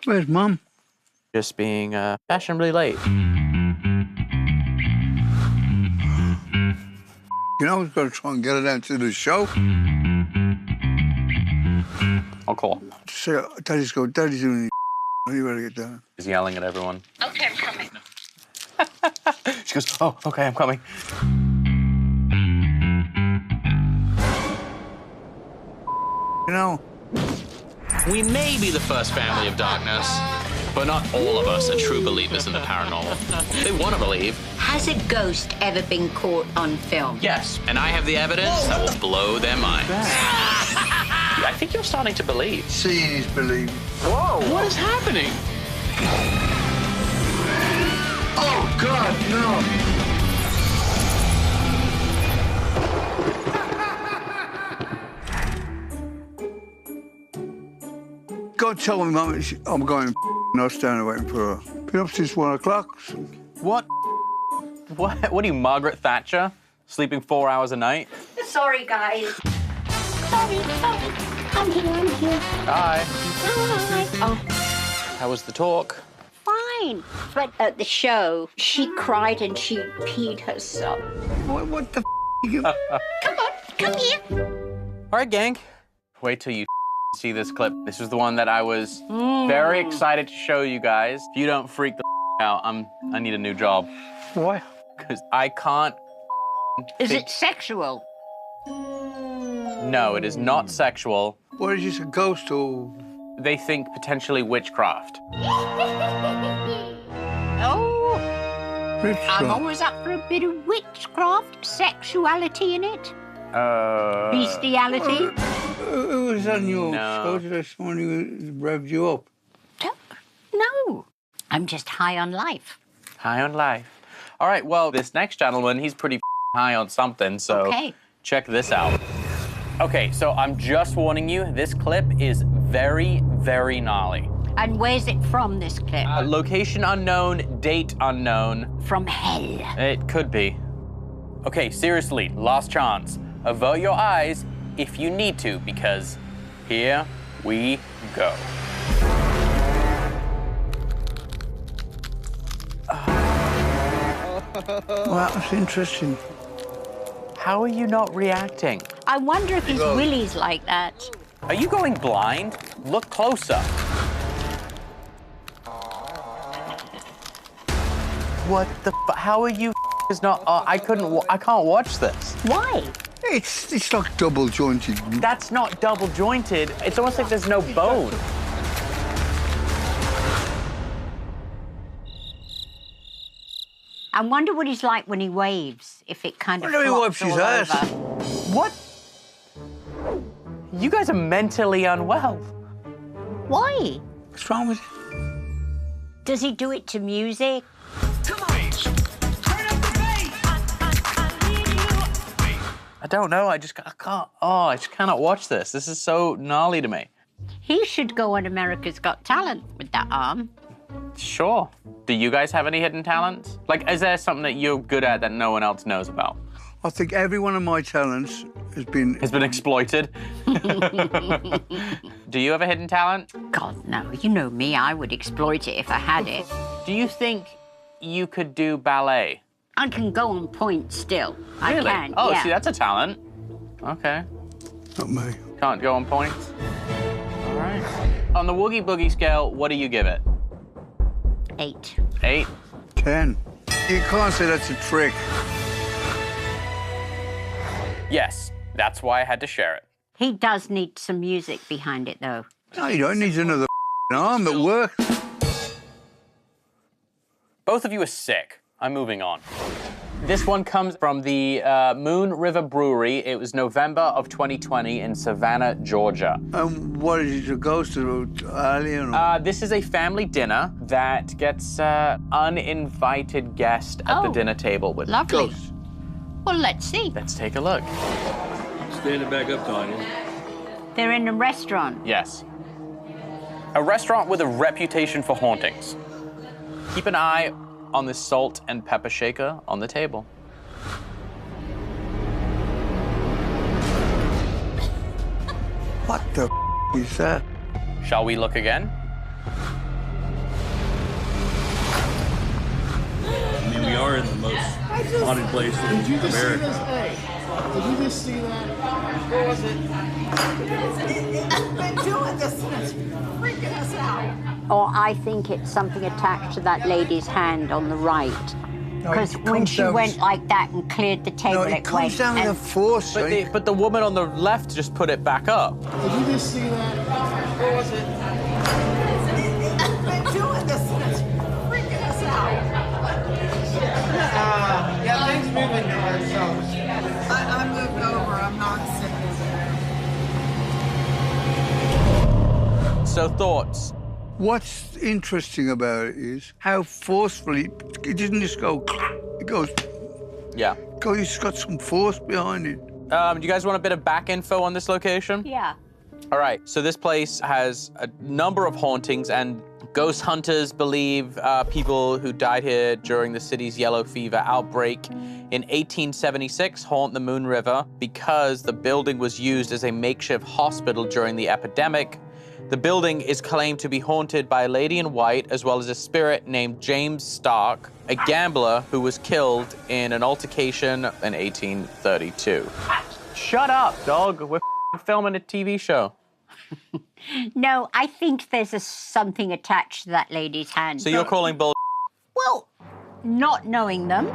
Where's Mum? Just being fashionably late. You know, we've got to try and get her down to the show. I'll call. Say, Daddy's doing you better get down. He's yelling at everyone. Okay, I'm coming. She goes, oh, okay, I'm coming. You know, We may be the first family of darkness, but not all of us are true believers in the paranormal. They want to believe. Has a ghost ever been caught on film? Yes, and I have the evidence that will blow their minds. I think you're starting to believe. seeing is believing. Whoa! What is happening? Oh, God, no. Go tell me, Mum, I'm going not standing waiting for her. Been up since 1 o'clock. What? What are you, Margaret Thatcher? Sleeping 4 hours a night? Sorry, guys. Sorry. I'm here. Hi. Hi. Oh, How was the talk? fine. But at the show, she cried and she peed herself. What the you... Come on, come here. All right, gang. Wait till you see this clip. This is the one that I was very excited to show you guys. If you don't freak the out, I need a new job. Why? Because I can't. Is it sexual? No, it is not sexual. What is this, a ghost or... They think potentially witchcraft. Oh, I'm Witchcraft? always up for a bit of witchcraft, sexuality in it, bestiality. It was on your No. shoulder this morning, it revved you up. No, I'm just high on life. High on life. All right, well, this next gentleman, he's pretty high on something, so Okay. check this out. Okay, so I'm just warning you, this clip is very, very gnarly. And where's it from, this clip? Location unknown, date unknown. From hell. It could be. Okay, seriously, last chance. Avert your eyes if you need to, because here we go. Well, that's interesting. How are you not reacting? I wonder if his Go. willy's like that. Are you going blind? Look closer. What the how are you is not, I can't watch this. Why? It's like double jointed. That's not double jointed. It's almost like there's no bone. I wonder what he's like when he waves, if it kind of Wonder he flops wipes his all ass. over. What? You guys are mentally unwell. Why? What's wrong with it? Does he do it to music? I don't know. I can't. Oh, I just cannot watch this. This is so gnarly to me. He should go on America's Got Talent with that arm. Sure. Do you guys have any hidden talents? Like, is there something that you're good at that no one else knows about? I think every one of my talents has been... Has been exploited? Do you have a hidden talent? God, no. You know me. I would exploit it if I had it. Do you think you could do ballet? I can go on point still. Really? I can, Oh, yeah. see, that's a talent. Okay. Not me. Can't go on points. All right. On the Woogie Boogie scale, what do you give it? 8. 8? 10. You can't say that's a trick. Yes. That's why I had to share it. He does need some music behind it, though. No, you don't need another arm at work. Both of you are sick. I'm moving on. This one comes from the Moon River Brewery. It was November of 2020 in Savannah, Georgia. What is it, a ghost or an alien? Or... This is a family dinner that gets uninvited guest at the Oh, dinner table with Lovely. Ghost. Well, let's see. Let's take a look. Standing back up, Tanya. They're in a restaurant. Yes. A restaurant with a reputation for hauntings. Keep an eye on this salt and pepper shaker on the table. What the is that? Shall we look again? are in the most haunted place in Did you just America. see this? Hey, did you just see that? What was it? They're doing this and it's freaking us out. Or I think it's something attached to that lady's hand on the right. Because it when comes she down- went like that and cleared the table, No, it comes went. down with a and force. But the woman on the left just put it back up. Did you just see that? What was it? They're doing this and it's freaking us out. Yeah, things moving there, so. I moved over. I'm not sitting. So thoughts? What's interesting about it is how forcefully it doesn't just go. It goes. Yeah. It's got some force behind it. Do you guys want a bit of back info on this location? Yeah. All right, so this place has a number of hauntings, and ghost hunters believe people who died here during the city's yellow fever outbreak in 1876 haunt the Moon River because the building was used as a makeshift hospital during the epidemic. The building is claimed to be haunted by a lady in white, as well as a spirit named James Stark, a gambler who was killed in an altercation in 1832. Shut up, dog. We're filming a TV show. No, I think there's something attached to that lady's hand. So you're calling bull? Well, not knowing them.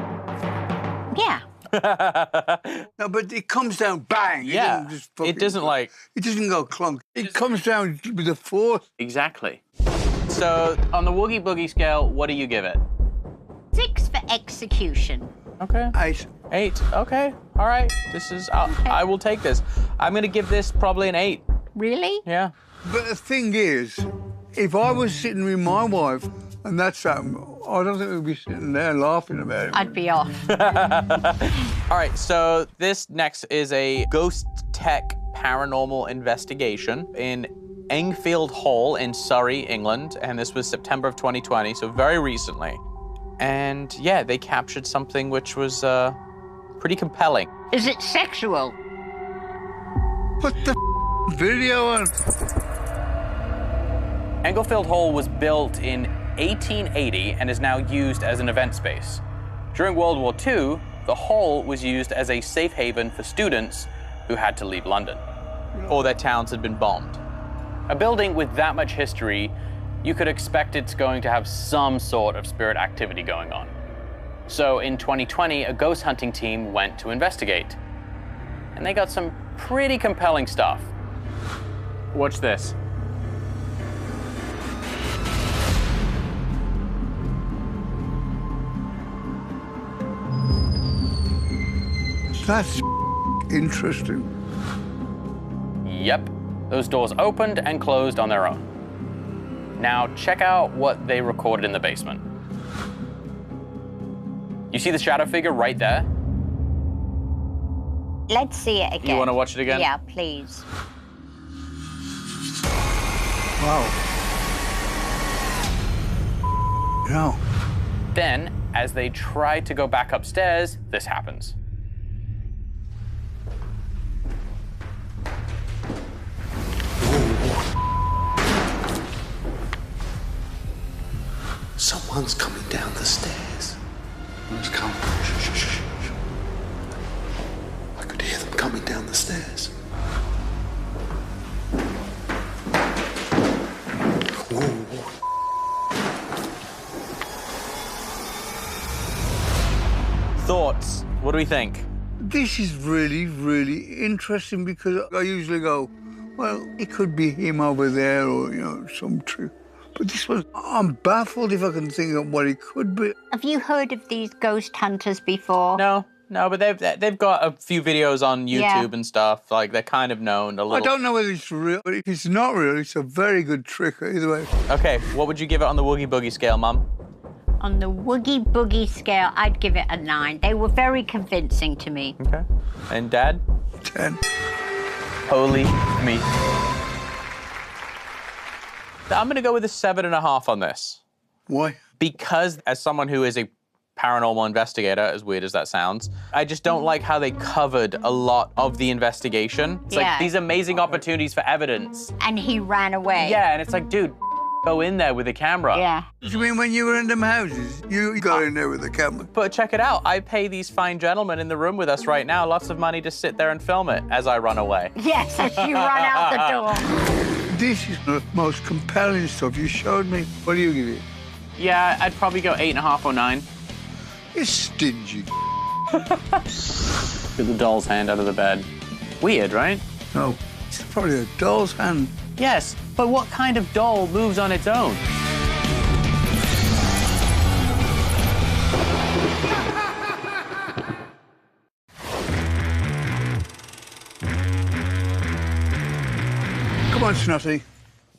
Yeah. No, but it comes down bang. Yeah. It doesn't like. It doesn't go clunk. It comes down with a force. Exactly. So on the Woogie Boogie scale, what do you give it? 6 for execution. Okay. 8. 8. Okay. All right. This is. I will take this. I'm gonna give this probably an 8. Really? Yeah. But the thing is, if I was sitting with my wife and that's happened, I don't think we'd be sitting there laughing about it. I'd be off. All right. So this next is a ghost tech paranormal investigation in Engfield Hall in Surrey, England, and this was September of 2020, so very recently. And yeah, they captured something which was pretty compelling. Is it sexual? Put the video on. Englefield Hall was built in 1880 and is now used as an event space. During World War II, the hall was used as a safe haven for students who had to leave London, or their towns had been bombed. A building with that much history, you could expect it's going to have some sort of spirit activity going on. So in 2020, a ghost hunting team went to investigate, and they got some pretty compelling stuff. Watch this. That's interesting. Yep, those doors opened and closed on their own. Now check out what they recorded in the basement. You see the shadow figure right there? Let's see it again. You want to watch it again? Yeah, please. Wow. No. Then, as they try to go back upstairs, this happens. Someone's coming down the stairs. Who's coming? Shh, shh, shh, shh. I could hear them coming down the stairs. Whoa. Thoughts? What do we think? This is really, really interesting because I usually go, well, it could be him over there or, some trick. But this one, I'm baffled if I can think of what it could be. Have you heard of these ghost hunters before? No, but they've got a few videos on YouTube and stuff. Like, they're kind of known a little. I don't know whether it's real, but if it's not real, it's a very good trick either way. Okay, what would you give it on the Woogie Boogie scale, Mum? On the Woogie Boogie scale, I'd give it a 9. They were very convincing to me. Okay. And Dad? 10. Holy me. I'm gonna go with a 7.5 on this. Why? Because as someone who is a paranormal investigator, as weird as that sounds, I just don't like how they covered a lot of the investigation. It's like these amazing opportunities for evidence. And he ran away. Yeah, and it's like, dude, go in there with a camera. Yeah. You mean when you were in them houses, you got in there with the camera? But check it out. I pay these fine gentlemen in the room with us right now lots of money to sit there and film it as I run away. Yes, as you run out the door. This is the most compelling stuff you showed me. What do you give it? Yeah, I'd probably go 8.5 or 9. It's stingy. Get the doll's hand out of the bed. Weird, right? No, it's probably a doll's hand. Yes, but what kind of doll moves on its own? Come on, Snotty.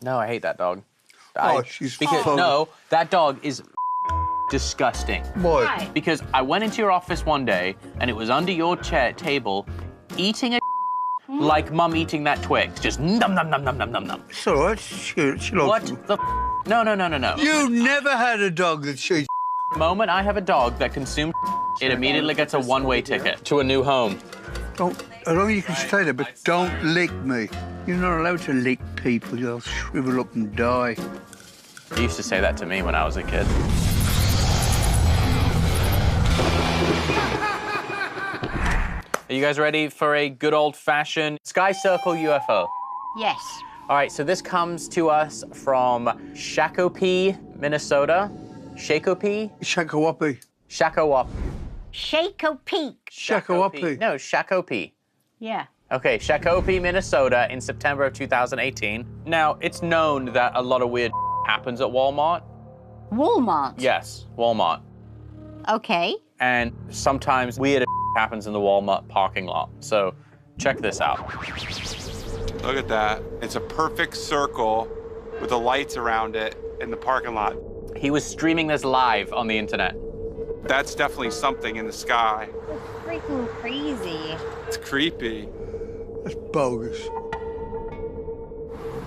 No, I hate that dog. She's because fun. no, that dog is disgusting. Boy. Right. Because I went into your office one day and it was under your chair table, eating a like Mum eating that Twix, just num num num num num num num. It's all right. She loves What you. the? No. You never had a dog that she. The moment I have a dog that consumes, it immediately gets a one-way ticket to a new home. Don't. I know you can stay there, but don't lick me. You're not allowed to lick people. You'll shrivel up and die. You used to say that to me when I was a kid. Are you guys ready for a good old-fashioned sky circle UFO? Yes. All right, so this comes to us from Shakopee, Minnesota. Shakopee? Shakawappi. Shakowap. Shaco Peak. Shakawappi. No, Shakopee. Yeah. Okay, Shakopee, Minnesota in September of 2018. Now, it's known that a lot of weird happens at Walmart. Walmart. Yes, Walmart. Okay. And sometimes weird happens in the Walmart parking lot. So check this out. Look at that. It's a perfect circle with the lights around it in the parking lot. He was streaming this live on the internet. That's definitely something in the sky. It's freaking crazy. It's creepy. That's bogus.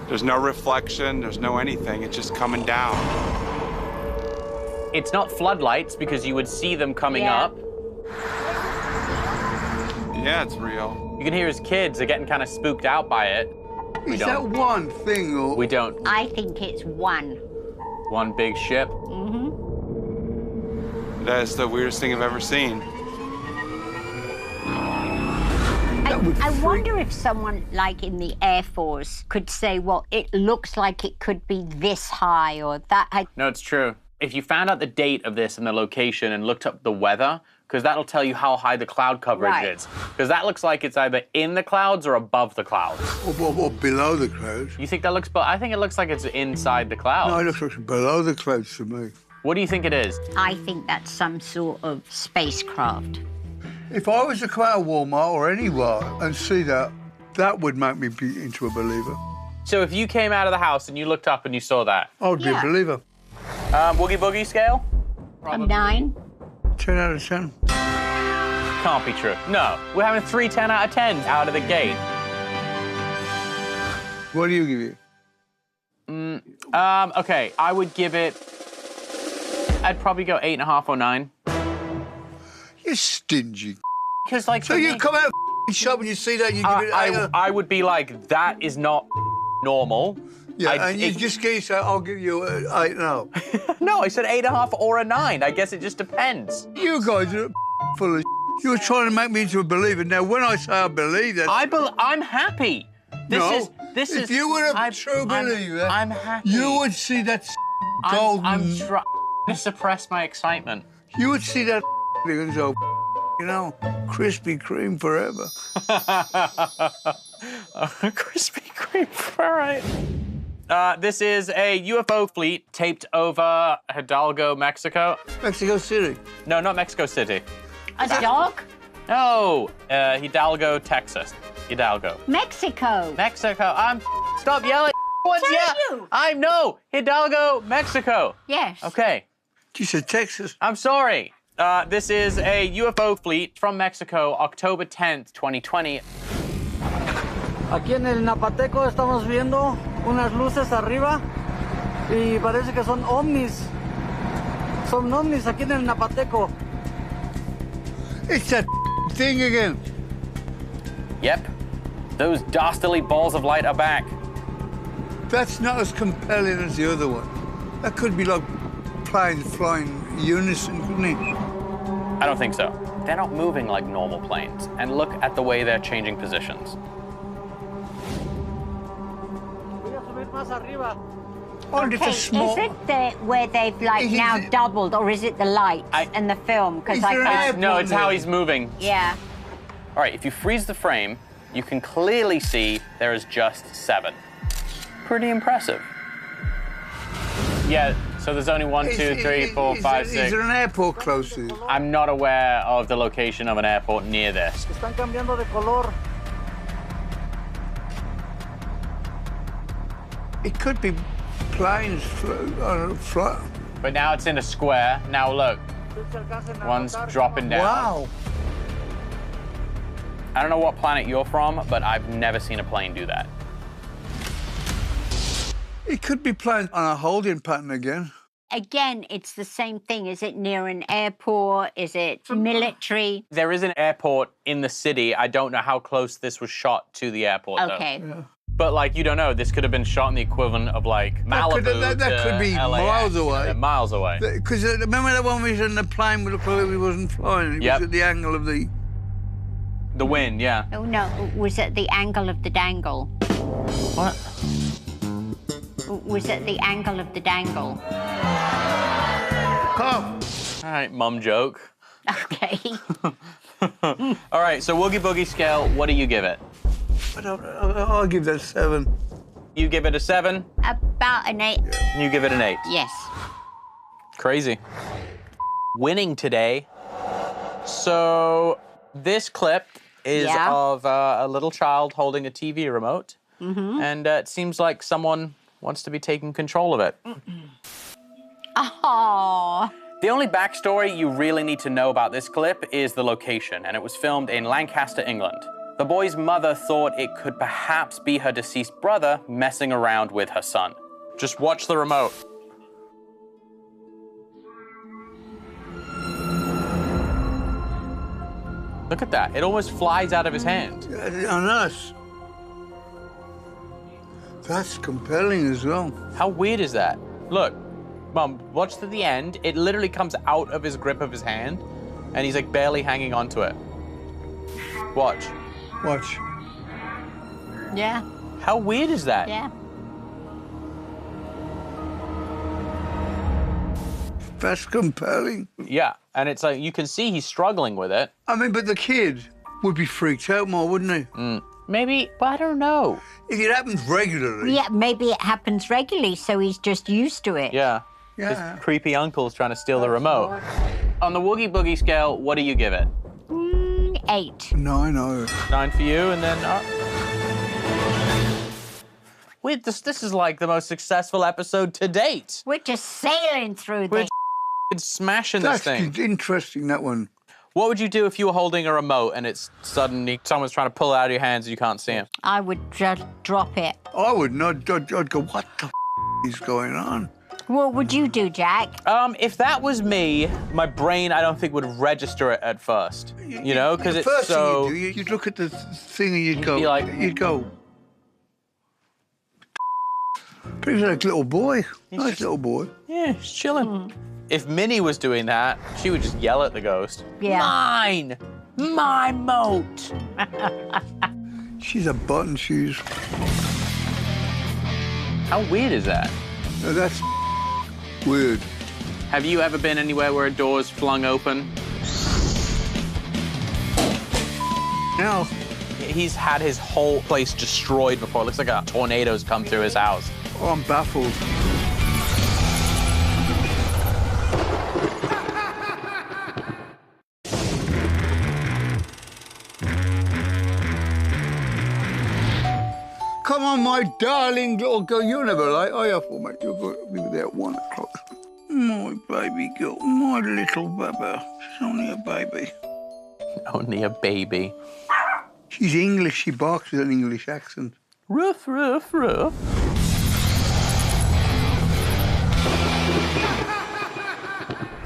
There's no reflection, there's no anything. It's just coming down. It's not floodlights because you would see them coming Yeah. up. Yeah, it's real. You can hear his kids are getting kind of spooked out by it. Is that one thing or? We don't. I think it's one. One big ship. Mm-hmm. That is the weirdest thing I've ever seen. I wonder if someone like in the Air Force could say, well, it looks like it could be this high or that high. No, it's true. If you found out the date of this and the location and looked up the weather, because that'll tell you how high the cloud coverage Right. is. Because that looks like it's either in the clouds or above the clouds. Or below the clouds. You think that looks, I think it looks like it's inside the clouds. No, it looks like below the clouds to me. What do you think it is? I think that's some sort of spacecraft. If I was to come out of Walmart or anywhere and see that, that would make me be into a believer. So if you came out of the house and you looked up and you saw that, I would be a Yeah. believer. Woogie Boogie scale? A 9. 10 out of 10. Can't be true. No, we're having 3 10 out of 10s out of the gate. What do you give it? Okay, I would give it, I'd probably go 8.5 or 9. You're stingy. Because like, So for you me, come out of shop and you see that, you give it I would be like, that is not normal. yeah, and you just get yourself, I'll give you an 8.5. No, I said 8.5 or a 9. I guess it just depends. You guys are full of You're trying to make me into a believer. Now, when I say I believe that, I'm happy. This if you were a true believer, I'm happy. you would see that golden. I'm trying to suppress my excitement. You would see that and go, you know, Krispy Kreme forever. Krispy Kreme, all right. This is a UFO fleet taped over Hidalgo, Mexico. Mexico City. No, not Mexico City. A dog? No, Hidalgo, Texas. Hidalgo. Mexico. Mexico. Stop yelling. Tell Yeah. you. I know. Hidalgo, Mexico. Yes. Okay. You said Texas. I'm sorry. This is a UFO fleet from Mexico, October 10th, 2020. Aquí en el Napateco estamos viendo unas luces arriba y parece que son ovnis. Son ovnis aquí en el Napateco. It's that thing again. Yep. Those dastardly balls of light are back. That's not as compelling as the other one. That could be like planes flying unison, couldn't it? I don't think so. They're not moving like normal planes. And look at the way they're changing positions. Okay, is it where they've like now doubled, or is it the lights and the film? Because I can't. No, it's how he's moving. Yeah. All right, if you freeze the frame, you can clearly see there is just 7. Pretty impressive. Yeah, so there's only 1, 2, 3, 4, 5, 6. Is there an airport close to you? I'm not aware of the location of an airport near this. Están cambiando de color. It could be planes fly. But now it's in a square. Now look, one's dropping down. Wow. I don't know what planet you're from, but I've never seen a plane do that. It could be playing on a holding pattern again. Again, it's the same thing. Is it near an airport? Is it military? There is an airport in the city. I don't know how close this was shot to the airport, Okay. though. Yeah. But, like, you don't know. This could have been shot in the equivalent of, like, Malibu That could be LAX, miles away. Miles away. Because remember that one we was in the plane with it wasn't flying? It was at the angle of the... The wind, yeah. Oh, no. Was it the angle of the dangle? What? Was it the angle of the dangle? Come. All right, mum joke. Okay. All right, so Woogie Boogie scale, what do you give it? I'll give that 7. You give it a 7? About an 8. You give it an 8? Yes. Crazy. Winning today. So this clip is of a little child holding a TV remote. Mm-hmm. And it seems like someone wants to be taking control of it. Oh. The only backstory you really need to know about this clip is the location, and it was filmed in Lancaster, England. The boy's mother thought it could perhaps be her deceased brother messing around with her son. Just watch the remote. Look at that. It almost flies out of his hand. On us. That's compelling as well. How weird is that? Look, Mum, watch to the end. It literally comes out of his grip of his hand, and he's like barely hanging onto it. Watch. Watch. Yeah. How weird is that? Yeah. That's compelling. Yeah, and it's like, you can see he's struggling with it. I mean, but the kid would be freaked out more, wouldn't he? Maybe, but I don't know. If it happens regularly. Yeah, maybe it happens regularly, so he's just used to it. Yeah. Yeah. His creepy uncle's trying to steal the remote. On the Woogie Boogie scale, what do you give it? 8. 9. 9 for you, and then... Wait, this is like the most successful episode to date. We're just sailing through We're this. smashing this thing. That's interesting, that one. What would you do if you were holding a remote and it's suddenly someone's trying to pull it out of your hands and you can't see him? I would just drop it. I would not. I'd go, what the is going on? What would you do, Jack? If that was me, my brain, I don't think would register it at first. You know, because it's first so... thing you'd do, you'd look at the thing and you'd go, be like... you'd go. But he was like a little boy. Nice little boy. Yeah, he's chilling. If Minnie was doing that, she would just yell at the ghost. Yeah. Mine! My moat! She's a button shoes. How weird is that? No, that's weird. Have you ever been anywhere where a door's flung open? Now, He's had his whole place destroyed before. It looks like a tornado's come through his house. oh, I'm baffled. Come on, my darling little girl. You never like. I have to make you be there at 1 o'clock. My baby girl, my little baba. She's only a baby. Only a baby. She's English. She barks with an English accent. Ruff, ruff, ruff.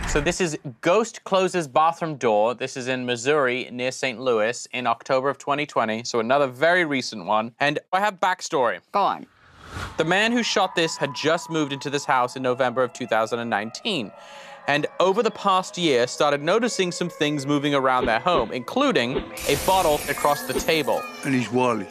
So this is Ghost Closes Bathroom Door. This is in Missouri near St. Louis in October of 2020. So another very recent one. And I have backstory. Go on. The man who shot this had just moved into this house in November of 2019. And over the past year, started noticing some things moving around their home, including a bottle across the table. And his wallet.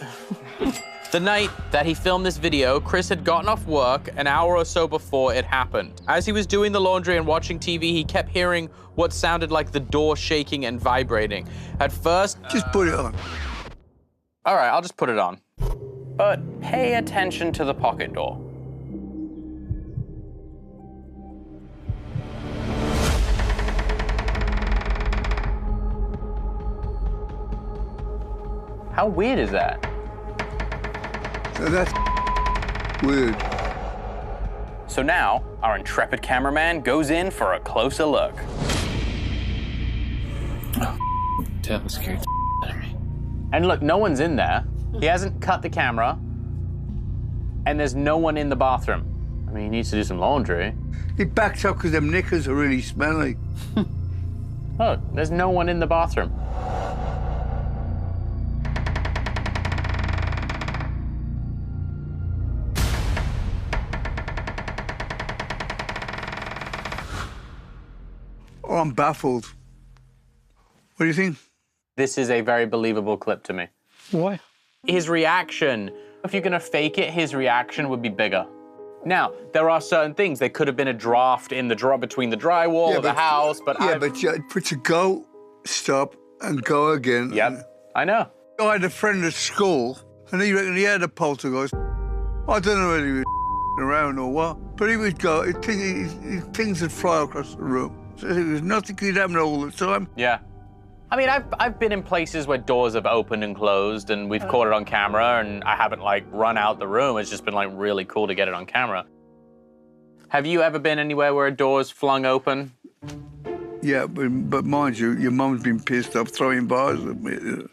The night that he filmed this video, Chris had gotten off work an hour or so before it happened. As he was doing the laundry and watching TV, he kept hearing what sounded like the door shaking and vibrating. At first... Just put it on. All right, I'll just put it on. But pay attention to the pocket door. How weird is that? That's weird. So now, our intrepid cameraman goes in for a closer look. Oh, that scared the out of me. And look, no one's in there. He hasn't cut the camera. And there's no one in the bathroom. I mean, he needs to do some laundry. He backs up because them knickers are really smelly. Look, there's no one in the bathroom. Oh, I'm baffled. What do you think? This is a very believable clip to me. Why? His reaction, if you're gonna fake it, his reaction would be bigger. Now, there are certain things. There could have been a draft in the between the drywall of the house, but to go, stop, and go again. Yep, I know. I had a friend at school, and he reckoned he had a poltergeist. I don't know whether he was around or what, but he would go, things would fly across the room. So it was nothing could happen all the time. Yeah. I mean, I've been in places where doors have opened and closed, and we've caught it on camera, and I haven't, like, run out the room. It's just been, like, really cool to get it on camera. Have you ever been anywhere where a door's flung open? Yeah, but mind you, your mum's been pissed off throwing bars at me.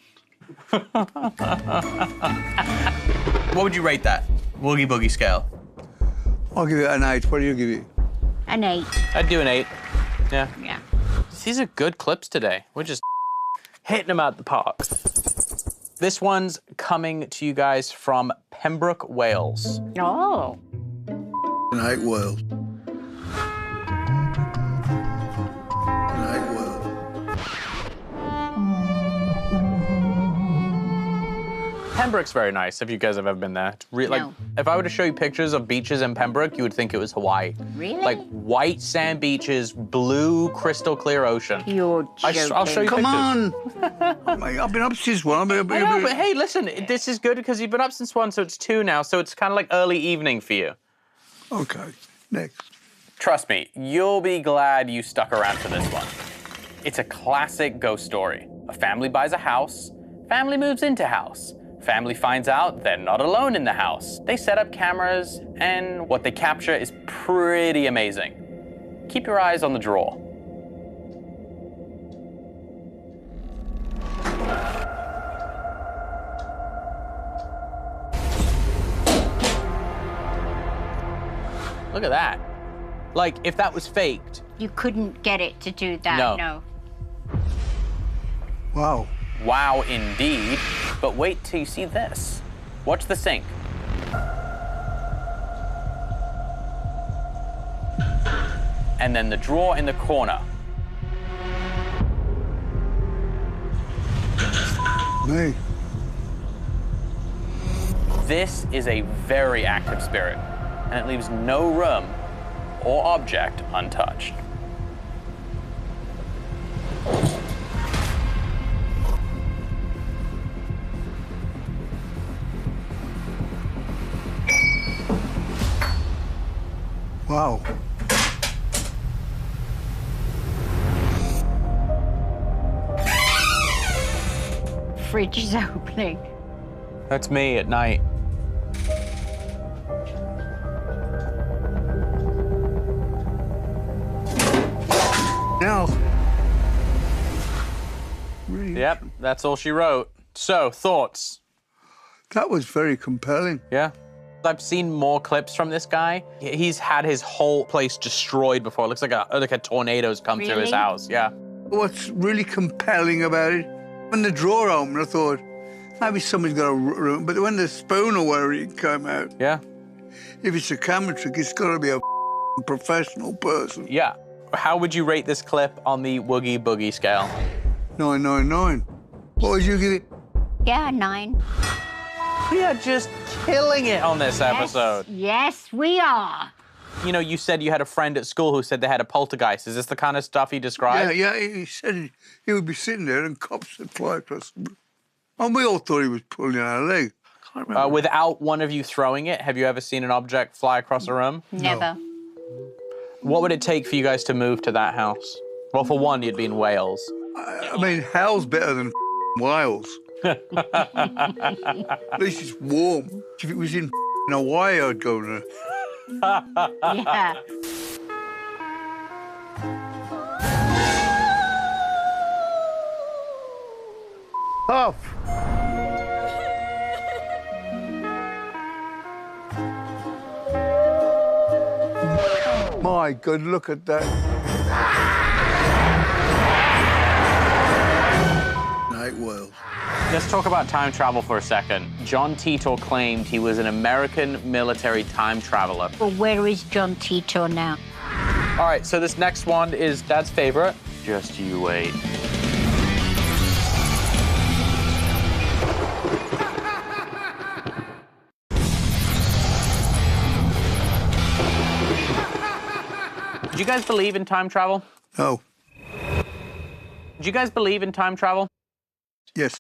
What would you rate that? Woogie Boogie scale. I'll give it an 8. What do you give it? An 8. I'd do an 8. Yeah. Yeah. These are good clips today. We're just hitting them out the park. This one's coming to you guys from Pembroke, Wales. Oh. An 8 Wales. An 8 Wales. Pembroke's very nice, if you guys have ever been there. It's like, if I were to show you pictures of beaches in Pembroke, you would think it was Hawaii. Really? Like white sand beaches, blue crystal clear ocean. You're joking. I'll show you Come pictures. on! I've been up since 1. I know, but hey, listen, this is good because you've been up since 1, so it's 2 now, so it's kind of like early evening for you. Okay, next. Trust me, you'll be glad you stuck around for this one. It's a classic ghost story. A family buys a house, family moves into house. Family finds out they're not alone in the house. They set up cameras, and what they capture is pretty amazing. Keep your eyes on the drawer. Look at that. Like, if that was faked. You couldn't get it to do that, no. Wow. Wow, indeed. But wait till you see this. Watch the sink. And then the drawer in the corner. Me. This is a very active spirit, and it leaves no room or object untouched. Wow. Fridge is opening. That's me at night. Now. Really? Yep, that's all she wrote. So, thoughts? That was very compelling. Yeah. I've seen more clips from this guy. He's had his whole place destroyed before. It looks like a tornado's come through his house. Yeah. What's really compelling about it, when the drawer opened, I thought, maybe somebody's got a room, but when the spoon or whatever it came out, yeah, If it's a camera trick, it's got to be a professional person. Yeah. How would you rate this clip on the Woogie Boogie scale? 999. What would you give it? Yeah, 9. We are just killing it on this episode. Yes, we are. You know, you said you had a friend at school who said they had a poltergeist. Is this the kind of stuff he described? Yeah, he said he would be sitting there and cops would fly across the room. And we all thought he was pulling out a leg. I can't remember. Without one of you throwing it, have you ever seen an object fly across a room? Never. What would it take for you guys to move to that house? Well, for one, you'd be in Wales. I mean, hell's better than Wales. At least it's warm. If it was in Hawaii, I'd go there. Yeah. Off. My God, look at that. Night world. Let's talk about time travel for a second. John Titor claimed he was an American military time traveler. Well, where is John Titor now? All right, so this next one is Dad's favorite. Just you wait. Do you guys believe in time travel? No. Do you guys believe in time travel? Yes.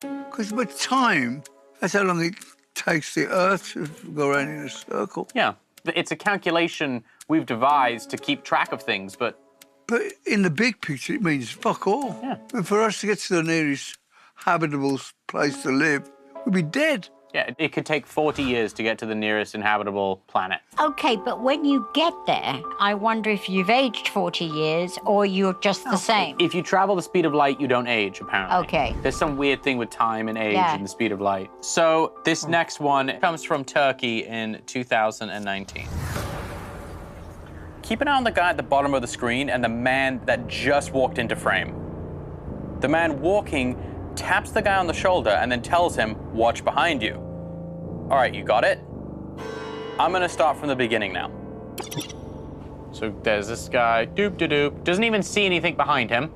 Because with time, that's how long it takes the Earth to go around in a circle. Yeah. It's a calculation we've devised to keep track of things, but... But in the big picture, it means fuck all. Yeah. And for us to get to the nearest habitable place to live, we'd be dead. Yeah, it could take 40 years to get to the nearest inhabitable planet. Okay, but when you get there, I wonder if you've aged 40 years or you're just the same. If you travel the speed of light, you don't age, apparently. Okay. There's some weird thing with time and age Yeah. and the speed of light. So this next one comes from Turkey in 2019. Keep an eye on the guy at the bottom of the screen and the man that just walked into frame. The man walking taps the guy on the shoulder and then tells him, watch behind you. All right, you got it? I'm gonna start from the beginning now. So there's this guy, doop-de-doop, doesn't even see anything behind him.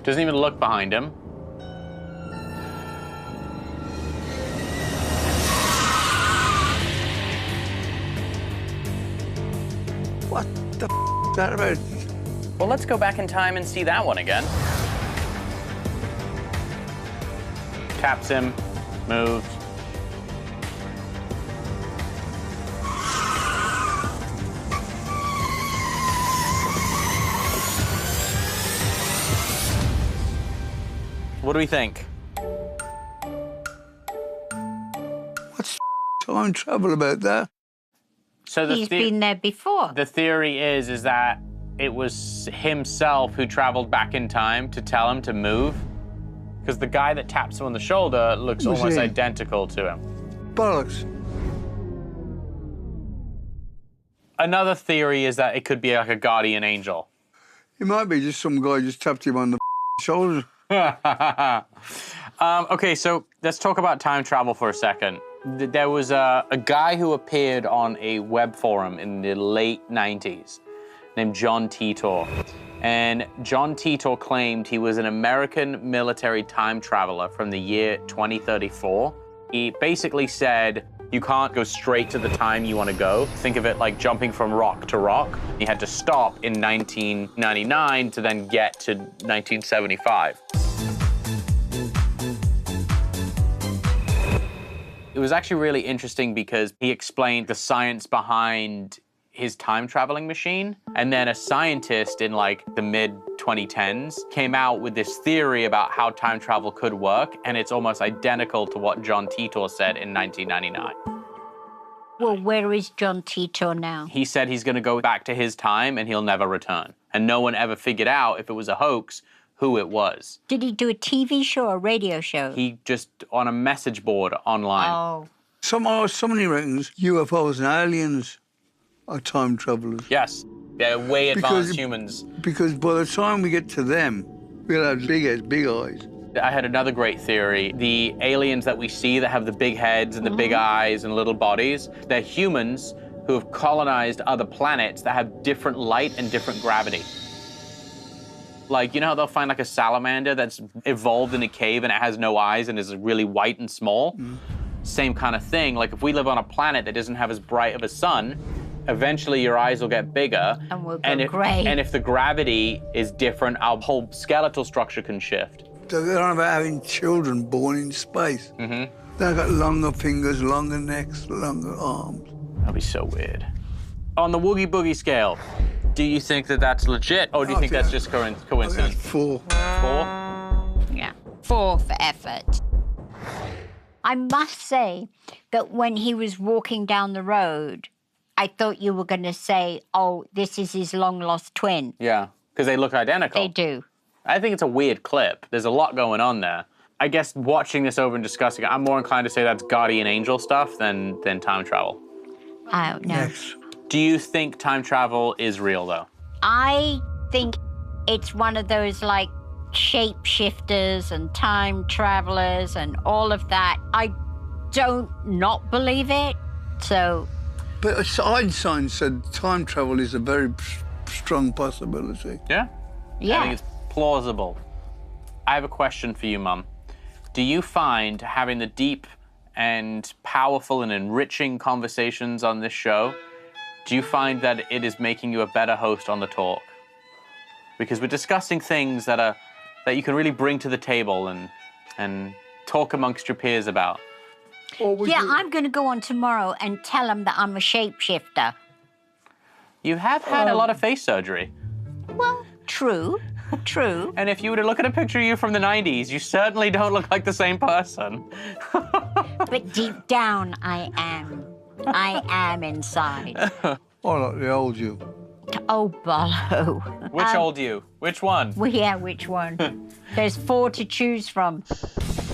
Doesn't even look behind him. What the is that about? Well, let's go back in time and see that one again. Taps him, moves. What do we think? What's time travel about that? So He's been there before. The theory is that it was himself who traveled back in time to tell him to move. Because the guy that taps him on the shoulder looks Who's almost he? identical to him. Bollocks. Another theory is that it could be like a guardian angel. It might be just some guy just tapped him on the shoulder. Okay, so let's talk about time travel for a second. There was a guy who appeared on a web forum in the late 90s named John Titor. And John Titor claimed he was an American military time traveler from the year 2034. He basically said, you can't go straight to the time you want to go. Think of it like jumping from rock to rock. You had to stop in 1999 to then get to 1975. It was actually really interesting because he explained the science behind his time traveling machine. And then a scientist in like the mid-2010s came out with this theory about how time travel could work. And it's almost identical to what John Titor said in 1999. Well, where is John Titor now? He said he's going to go back to his time and he'll never return. And no one ever figured out if it was a hoax, who it was. Did he do a TV show or a radio show? He just on a message board online. Oh. Somebody reckons UFOs and aliens are time travelers. Yes, they're way advanced humans. Because by the time we get to them, we'll have big heads, big eyes. I had another great theory. The aliens that we see that have the big heads and the big eyes and little bodies, they're humans who have colonized other planets that have different light and different gravity. Like, you know how they'll find like a salamander that's evolved in a cave and it has no eyes and is really white and small? Same kind of thing. Like if we live on a planet that doesn't have as bright of a sun, eventually your eyes will get bigger. And we'll go gray. And if the gravity is different, our whole skeletal structure can shift. So they're on about having children born in space. They've got longer fingers, longer necks, longer arms. That'd be so weird. On the Woogie Boogie scale, do you think that that's legit, or do you think that's just coincidence? 4. 4? Yeah, 4 for effort. I must say that when he was walking down the road, I thought you were going to say, oh, this is his long-lost twin. Yeah, because they look identical. They do. I think it's a weird clip. There's a lot going on there. I guess watching this over and discussing it, I'm more inclined to say that's guardian angel stuff than time travel. I don't know. Next. Do you think time travel is real, though? I think it's one of those, like, shapeshifters and time travelers and all of that. I don't not believe it, so... But Einstein said time travel is a very strong possibility. Yeah? Yeah. I think it's plausible. I have a question for you, Mum. Do you find having the deep and powerful and enriching conversations on this show, do you find that it is making you a better host on the talk? Because we're discussing things that you can really bring to the table and talk amongst your peers about. Yeah, I'm going to go on tomorrow and tell him that I'm a shapeshifter. You have had a lot of face surgery. Well, true, true. And if you were to look at a picture of you from the 90s, you certainly don't look like the same person. But deep down, I am. I am inside. I like the old you. Oh, Bollo. Which old you? Which one? Well, yeah, which one? There's 4 to choose from.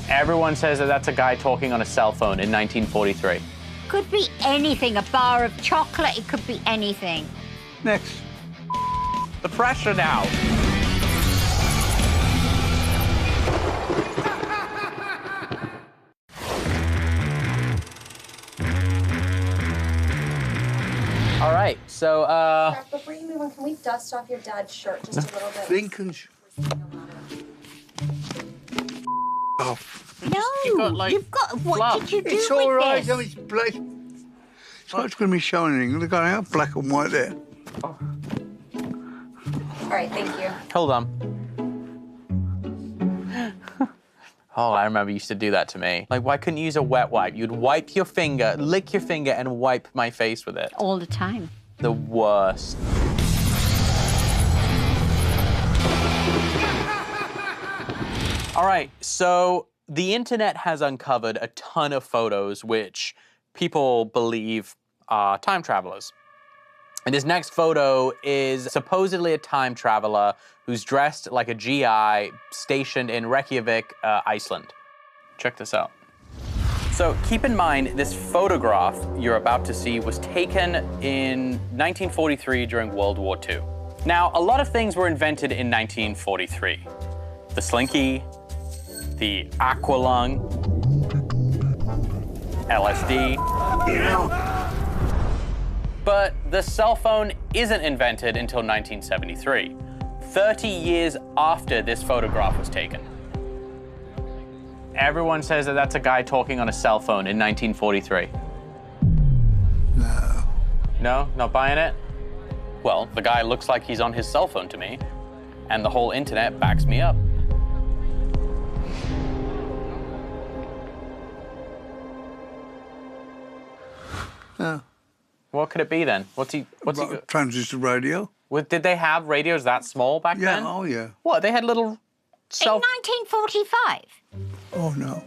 Everyone says that that's a guy talking on a cell phone in 1943. Could be anything. A bar of chocolate. It could be anything. Next. The pressure now. All right, so, Before you move on, can we dust off your dad's shirt just a little bit? Lincoln's. Oh. No, you've got what fluff. did you do It's with all right. this? I mean, it's black. It's not going to be showing anything. Look at how black and white there. All right, thank you. Hold on. Oh, I remember you used to do that to me. Like, why couldn't you use a wet wipe? You'd wipe your finger, lick your finger, and wipe my face with it. All the time. The worst. All right, so the internet has uncovered a ton of photos which people believe are time travelers. And this next photo is supposedly a time traveler who's dressed like a GI stationed in Reykjavik, Iceland. Check this out. So keep in mind, this photograph you're about to see was taken in 1943 during World War II. Now, a lot of things were invented in 1943. The slinky, the aqualung, LSD. But the cell phone isn't invented until 1973, 30 years after this photograph was taken. Everyone says that that's a guy talking on a cell phone in 1943. No. No? Not buying it? Well, the guy looks like he's on his cell phone to me, and the whole internet backs me up. No. What could it be then? What's he Transistor radio. Did they have radios that small back Yeah, then? oh yeah. What, they had little In 1945. Oh no.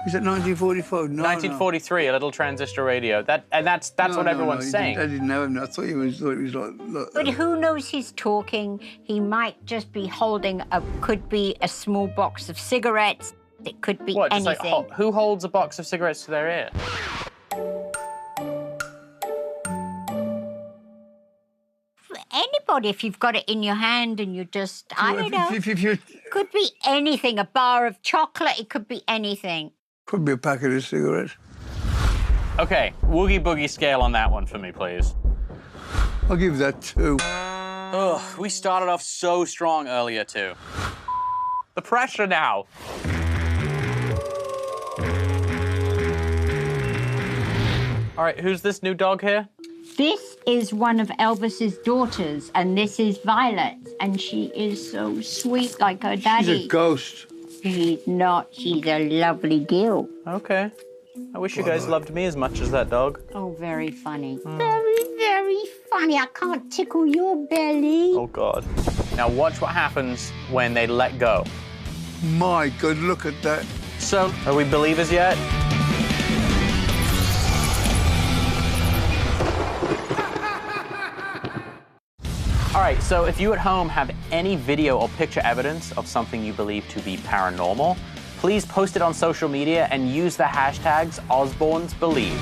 Is it 1944? No, 1943, a little transistor radio. That's what everyone's saying. I didn't know him. I thought he was like. But who knows he's talking? He might just be holding could be a small box of cigarettes. It could be What, just anything. like, who holds a box of cigarettes to their ear? anybody if you've got it in your hand and you just, I don't know. If you Could be anything. A bar of chocolate. It could be anything. could be a packet of cigarettes. Okay, woogie boogie scale on that one for me, please. I'll give that 2. Ugh, we started off so strong earlier, too. The pressure now. All right, who's this new dog here? This is one of Elvis's daughters, and this is Violet, and she is so sweet like her daddy. She's a ghost. She's not. She's a lovely girl. Okay. I wish you guys loved me as much as that dog. Oh, very funny. Very, very funny. I can't tickle your belly. Oh, God. Now watch what happens when they let go. My God, look at that. So, are we believers yet? All right, so if you at home have any video or picture evidence of something you believe to be paranormal, please post it on social media and use the hashtags OsbournesBelieve.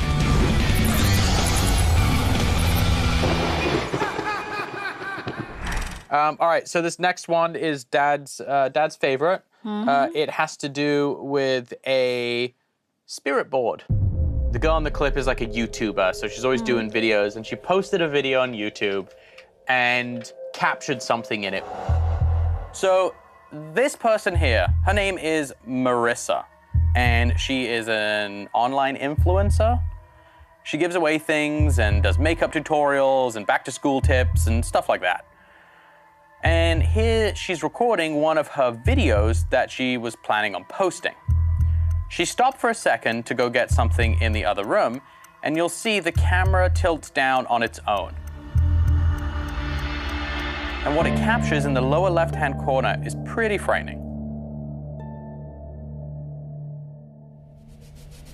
All right, so this next one is Dad's favorite. It has to do with a spirit board. The girl in the clip is like a YouTuber, so she's always doing videos, and she posted a video on YouTube and captured something in it. So this person here, her name is Marissa, and she is an online influencer. She gives away things and does makeup tutorials and back-to-school tips and stuff like that. And here she's recording one of her videos that she was planning on posting. She stopped for a second to go get something in the other room, and you'll see the camera tilts down on its own. And what it captures in the lower left-hand corner is pretty frightening.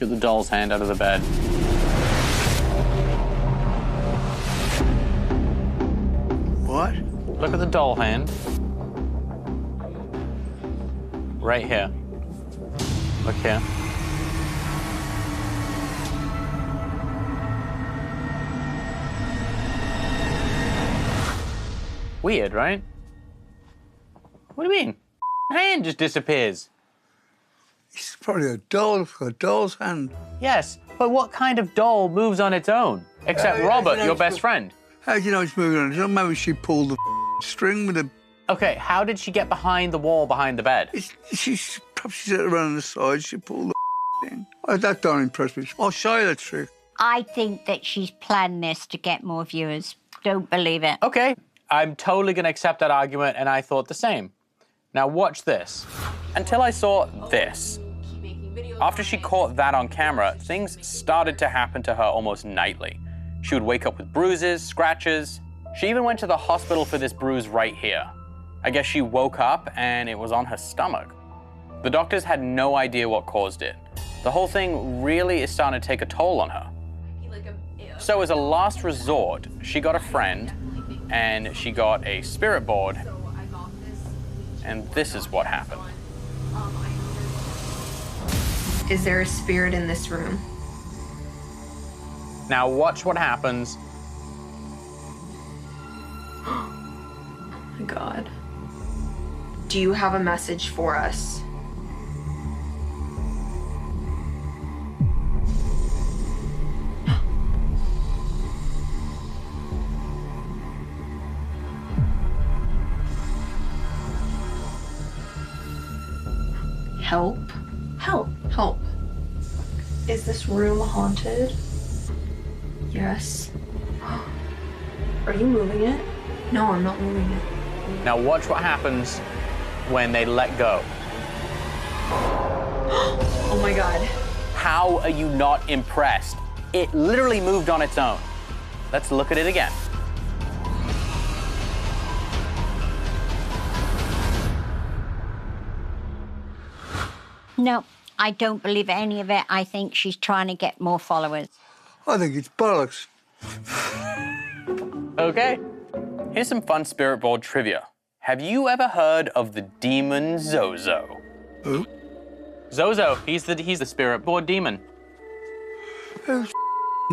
Get the doll's hand out of the bed. What? Look at the doll hand. Right here. Look here. Weird, right? What do you mean? Hand just disappears. It's probably a doll's hand. Yes, but what kind of doll moves on its own? Except Robert, your best friend. How do you know it's moving on its own? Maybe she pulled the string with a... Okay, how did she get behind the wall behind the bed? She's probably sat around the side, she pulled the thing. Oh, that don't impress me. I'll show you the trick. I think that she's planned this to get more viewers. Don't believe it. Okay, I'm totally gonna accept that argument, and I thought the same. Now watch this. Until I saw this. After she caught that on camera, things started to happen to her almost nightly. She would wake up with bruises, scratches. She even went to the hospital for this bruise right here. I guess she woke up and it was on her stomach. The doctors had no idea what caused it. The whole thing really is starting to take a toll on her. So as a last resort, she got a friend and she got a spirit board. And this is what happened. Is there a spirit in this room? Now watch what happens. Oh my God. Do you have a message for us? Help. Help. Help. Is this room haunted? Yes. Are you moving it? No, I'm not moving it. Now watch what happens when they let go. Oh my God. How are you not impressed? It literally moved on its own. Let's look at it again. No, I don't believe any of it. I think she's trying to get more followers. I think it's bollocks. Okay, here's some fun spirit board trivia. Have you ever heard of the demon Zozo? Who? Zozo, he's the spirit board demon. Who's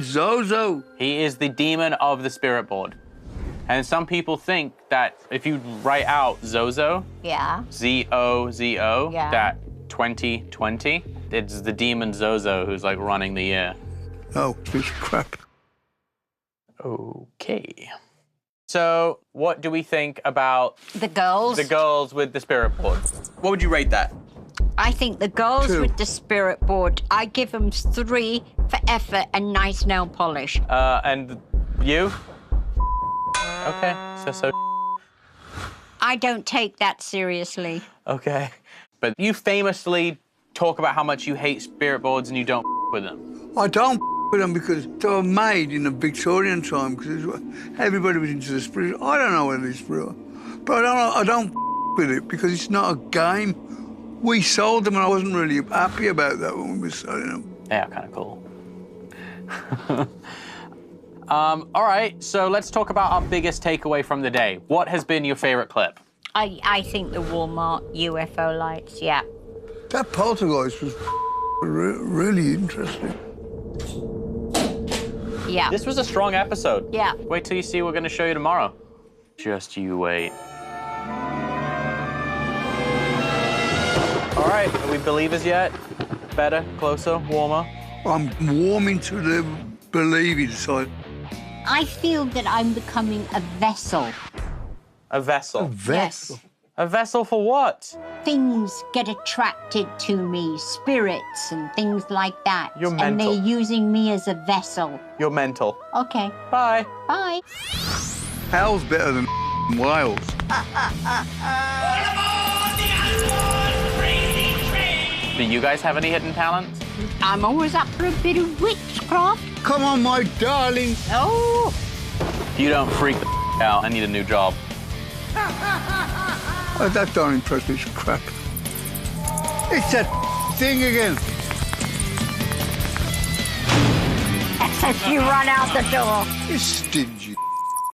Zozo? He is the demon of the spirit board. And some people think that if you write out Zozo, Yeah. Z-O-Z-O, Yeah. that 2020, it's the demon Zozo who's like running the year. Oh, this crap. Okay. So what do we think about The girls? the girls with the spirit board? What would you rate that? I think the girls 2. with the spirit board, I give them 3 for effort and nice nail polish. And you? Okay, so. I don't take that seriously. Okay. But you famously talk about how much you hate spirit boards and you don't with them. I don't with them because they were made in the Victorian time because everybody was into the spirit. I don't know whether it's real, but I don't with it because it's not a game. We sold them and I wasn't really happy about that when we were selling them. Yeah, kind of cool. All right, so let's talk about our biggest takeaway from the day. What has been your favorite clip? I think the Walmart UFO lights, yeah. That poltergeist was really interesting. Yeah. This was a strong episode. Yeah. Wait till you see what we're gonna show you tomorrow. Just you wait. All right, are we believers yet? Better, closer, warmer? I'm warming to the believing side. I feel that I'm becoming a vessel. A vessel. Vessel. Yes. A vessel for what? Things get attracted to me, spirits and things like that. You're And mental. they're using me as a vessel. You're mental. Okay, Bye. bye. Hell's better than Wales. Do you guys have any hidden talents? I'm always up for a bit of witchcraft. Come on, my darling. Oh, If you don't freak the out, I need a new job. Oh, that don't impress me, it's crap. It's that thing again. as you run out the door. It's stingy.